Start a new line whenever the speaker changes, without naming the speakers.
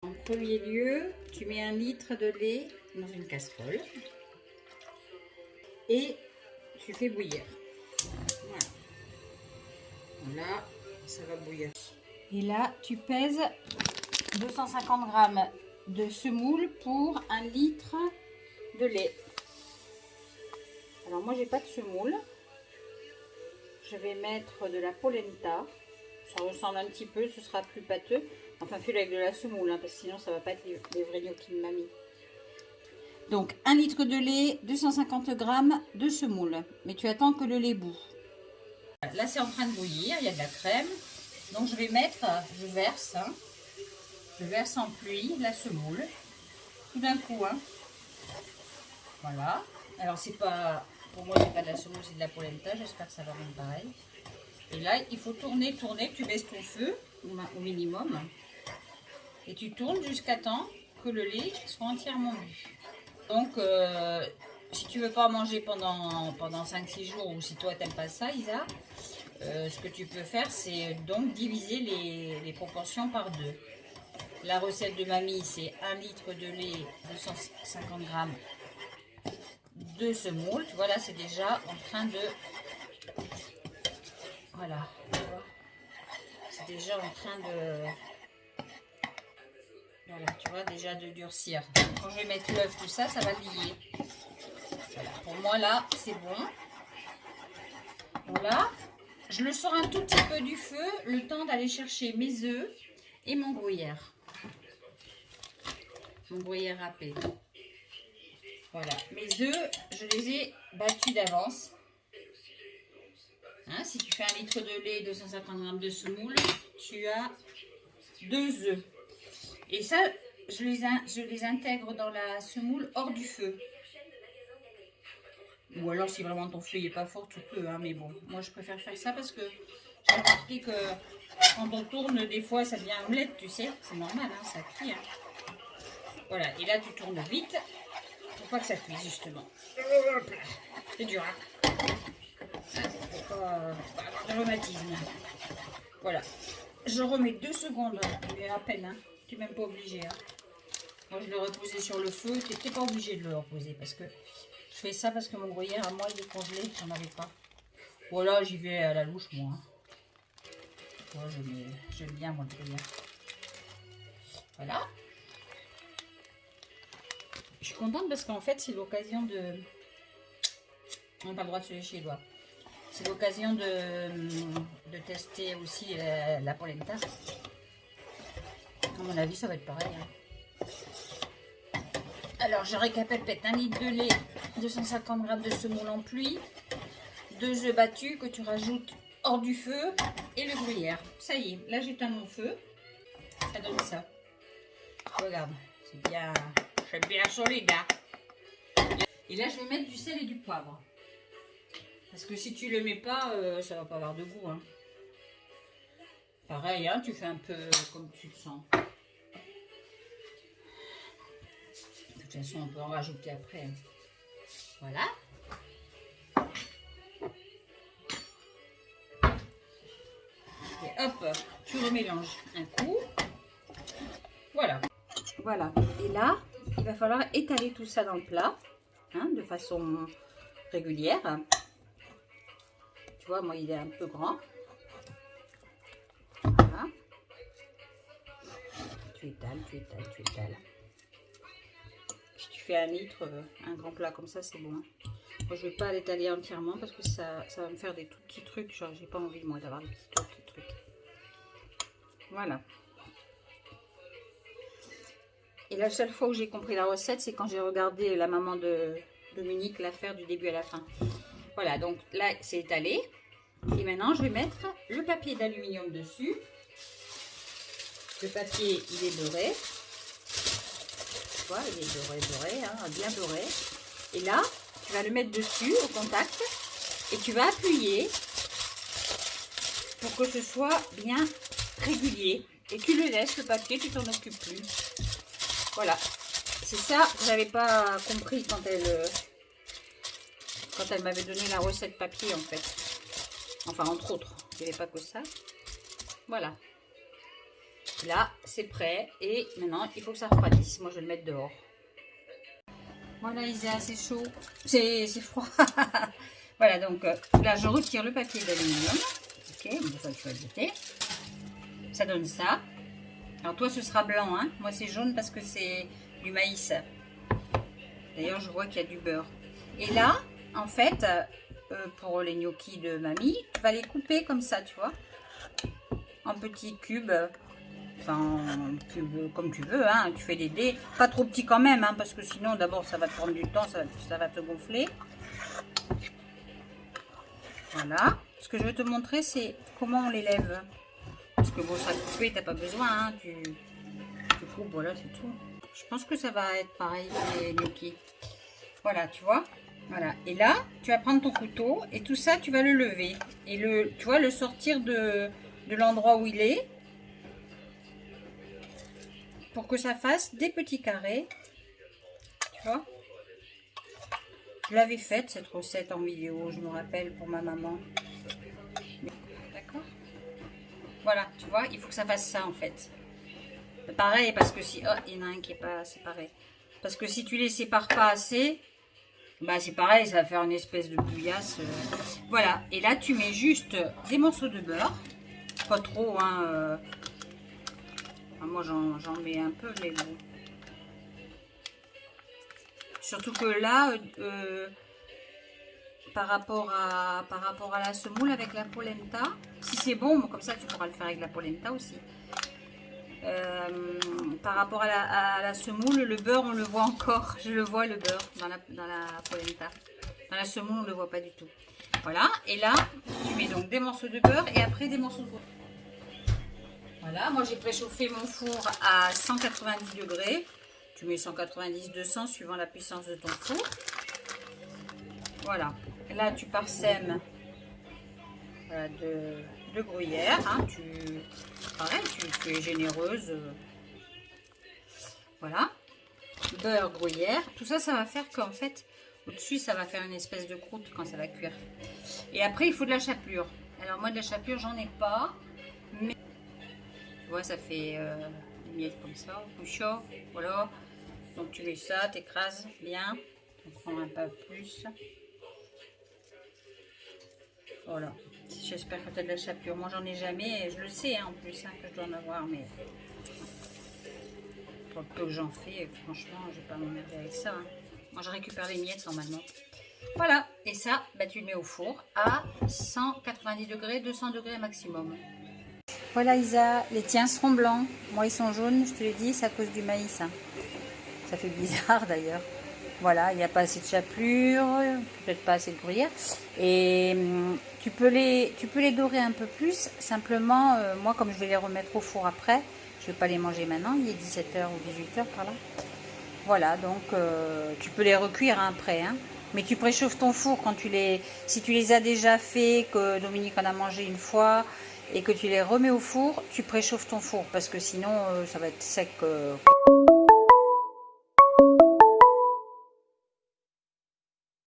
En premier lieu, tu mets 1 litre de lait dans une casserole et tu fais bouillir. Voilà. Voilà, ça va bouillir. Et là, tu pèses 250 g de semoule pour 1 litre de lait. Alors moi, j'ai pas de semoule. Je vais mettre de la polenta. Ça ressemble un petit peu, ce sera plus pâteux. Enfin, fais-le avec de la semoule, hein, parce que sinon, ça va pas être les vrais gnocchis de mamie. Donc, 1 litre de lait, 250 g de semoule. Mais tu attends que le lait bout. Là, c'est en train de bouillir, il y a de la crème. Donc, je vais mettre, je verse en pluie la semoule. Tout d'un coup, hein. Voilà. Alors, c'est pas, pour moi, c'est pas de la semoule, c'est de la polenta. J'espère que ça va rendre pareil. Et là, il faut tourner, tu baisses ton feu au minimum. Et tu tournes jusqu'à temps que le lait soit entièrement bu. Donc, si tu veux pas en manger pendant 5-6 jours, ou si toi t'aimes pas ça, Isa, ce que tu peux faire, c'est donc diviser les proportions par 2. La recette de mamie, c'est 1 litre de lait, 250 g de semoule. Tu vois, là, c'est déjà en train de... Voilà, c'est déjà en train de... Voilà, tu vois, déjà de durcir. Quand je vais mettre l'œuf, tout ça, ça va lier. Voilà, pour moi, là, c'est bon. Voilà, je le sors un tout petit peu du feu, le temps d'aller chercher mes œufs et mon gruyère. Mon gruyère râpé. Voilà, mes œufs, je les ai battus d'avance. Hein, si tu fais 1 litre de lait, 250 g de semoule, tu as 2 œufs. Et ça, je les intègre dans la semoule hors du feu. Ou alors, si vraiment ton feu n'est pas fort, tu peux. Hein, mais bon, moi, je préfère faire ça parce que j'ai remarqué que quand on tourne, des fois, ça devient omelette, tu sais. C'est normal, hein, ça cuit. Hein. Voilà, et là, tu tournes vite pour pas que ça cuise, justement. C'est dur, hein. Faut pas avoir de rhumatisme. Voilà. Je remets 2 secondes, mais à peine, hein. Tu n'es même pas obligé. Hein. Moi, je l'ai reposé sur le feu. Tu n'étais pas obligé de le reposer parce que je fais ça parce que mon gruyère, à moi, il est congelé. J'en avais pas. Voilà, j'y vais à la louche, moi. Moi, j'aime bien, moi, le gruyère. Voilà. Je suis contente parce qu'en fait, c'est l'occasion de... On n'a pas le droit de se lécher les doigts. C'est l'occasion de tester aussi la polenta. À mon avis, ça va être pareil. Hein. Alors, je récapitule, 1 litre de lait, 250 g de semoule en pluie, 2 œufs battus que tu rajoutes hors du feu et le gruyère. Ça y est, là j'éteins mon feu. Ça donne ça. Regarde, c'est bien solide. Hein. Et là, je vais mettre du sel et du poivre. Parce que si tu le mets pas, ça va pas avoir de goût. Hein. Pareil, hein, tu fais un peu comme tu le sens. De toute façon, on peut en rajouter après. Hein. Voilà. Et hop, tu remélanges un coup. Voilà. Voilà. Et là, il va falloir étaler tout ça dans le plat, hein, de façon régulière. Tu vois, moi, il est un peu grand. Voilà. Tu étales, tu étales, tu étales. Si tu fais 1 litre, un grand plat comme ça, c'est bon. Moi, je ne vais pas l'étaler entièrement parce que ça va me faire des tout petits trucs. Genre, j'ai pas envie, moi, d'avoir des petits trucs. Voilà. Et la seule fois où j'ai compris la recette, c'est quand j'ai regardé la maman de Dominique la faire du début à la fin. Voilà, donc là, c'est étalé. Et maintenant, je vais mettre le papier d'aluminium dessus. Le papier, il est beurré. Tu vois, il est beurré, hein, bien beurré. Et là, tu vas le mettre dessus, au contact. Et tu vas appuyer pour que ce soit bien régulier. Et tu le laisses, le papier, tu t'en occupes plus. Voilà. C'est ça que j'avais pas compris quand elle m'avait donné la recette papier, en fait. Enfin, entre autres. Il n'y avait pas que ça. Voilà. Là, c'est prêt. Et maintenant, il faut que ça refroidisse. Moi, je vais le mettre dehors. Voilà, Isa, c'est chaud. C'est froid. Voilà, donc là, je retire le papier d'aluminium. Ok, bon, ça, tu vas le jeter. Ça donne ça. Alors, toi, ce sera blanc, hein. Moi, c'est jaune parce que c'est du maïs. D'ailleurs, je vois qu'il y a du beurre. Et là, en fait, pour les gnocchis de mamie, tu vas les couper comme ça, tu vois. En petits cubes. Enfin, cubes comme tu veux, hein. Tu fais des dés. Pas trop petits quand même, hein, parce que sinon, d'abord, ça va te prendre du temps, ça va te gonfler. Voilà. Ce que je veux te montrer, c'est comment on les lève. Parce que bon, ça couper, t'as pas besoin, hein. Tu coupes, voilà, c'est tout. Je pense que ça va être pareil que les gnocchis. Voilà, tu vois. Voilà. Et là, tu vas prendre ton couteau et tout ça, tu vas le lever. Et tu vois, le sortir de l'endroit où il est. Pour que ça fasse des petits carrés. Tu vois. Je l'avais faite, cette recette en vidéo, je me rappelle, pour ma maman. D'accord. Voilà, tu vois, il faut que ça fasse ça, en fait. Pareil, parce que si... Oh, il y en a un qui n'est pas séparé. Parce que si tu les sépares pas assez, bah c'est pareil, ça va faire une espèce de bouillasse. Voilà, et là tu mets juste des morceaux de beurre. Pas trop, hein. Moi j'en mets un peu, mais bon. Surtout que là, par rapport à la semoule avec la polenta, si c'est bon, comme ça tu pourras le faire avec la polenta aussi. Par rapport à la semoule, le beurre on le voit encore, je le vois le beurre dans la polenta. Dans la semoule on ne le voit pas du tout. Voilà, et là tu mets donc des morceaux de beurre et après des morceaux de beurre. Voilà, moi j'ai préchauffé mon four à 190 degrés. Tu mets 190-200 suivant la puissance de ton four. Voilà, là tu parsèmes voilà, de gruyère, hein, pareil, tu es généreuse. Voilà, beurre, gruyère, tout ça, ça va faire qu'en fait, au-dessus, ça va faire une espèce de croûte quand ça va cuire. Et après, il faut de la chapelure. Alors moi, de la chapelure, j'en ai pas, mais tu vois, ça fait des miettes comme ça, au chaud, voilà. Donc tu mets ça, t'écrases bien, on prend un peu plus. Voilà, j'espère que tu as de la chapelure. Moi, j'en ai jamais, et je le sais hein, en plus hein, que je dois en avoir, mais pour le peu que j'en fais, franchement, je vais pas m'emmerder avec ça. Hein. Moi, je récupère les miettes normalement. Voilà, et ça, bah, tu le mets au four à 190 degrés, 200 degrés maximum. Voilà Isa, les tiens seront blancs. Moi, ils sont jaunes, je te l'ai dit, c'est à cause du maïs. Hein. Ça fait bizarre d'ailleurs. Voilà, il n'y a pas assez de chapelure, peut-être pas assez de gruyère. Et tu peux les dorer un peu plus. Simplement, moi, comme je vais les remettre au four après, je ne vais pas les manger maintenant. Il est 17h ou 18h par là. Voilà, donc tu peux les recuire hein, après. Hein. Mais tu préchauffes ton four quand si tu les as déjà fait, que Dominique en a mangé une fois, et que tu les remets au four, tu préchauffes ton four. Parce que sinon, ça va être sec.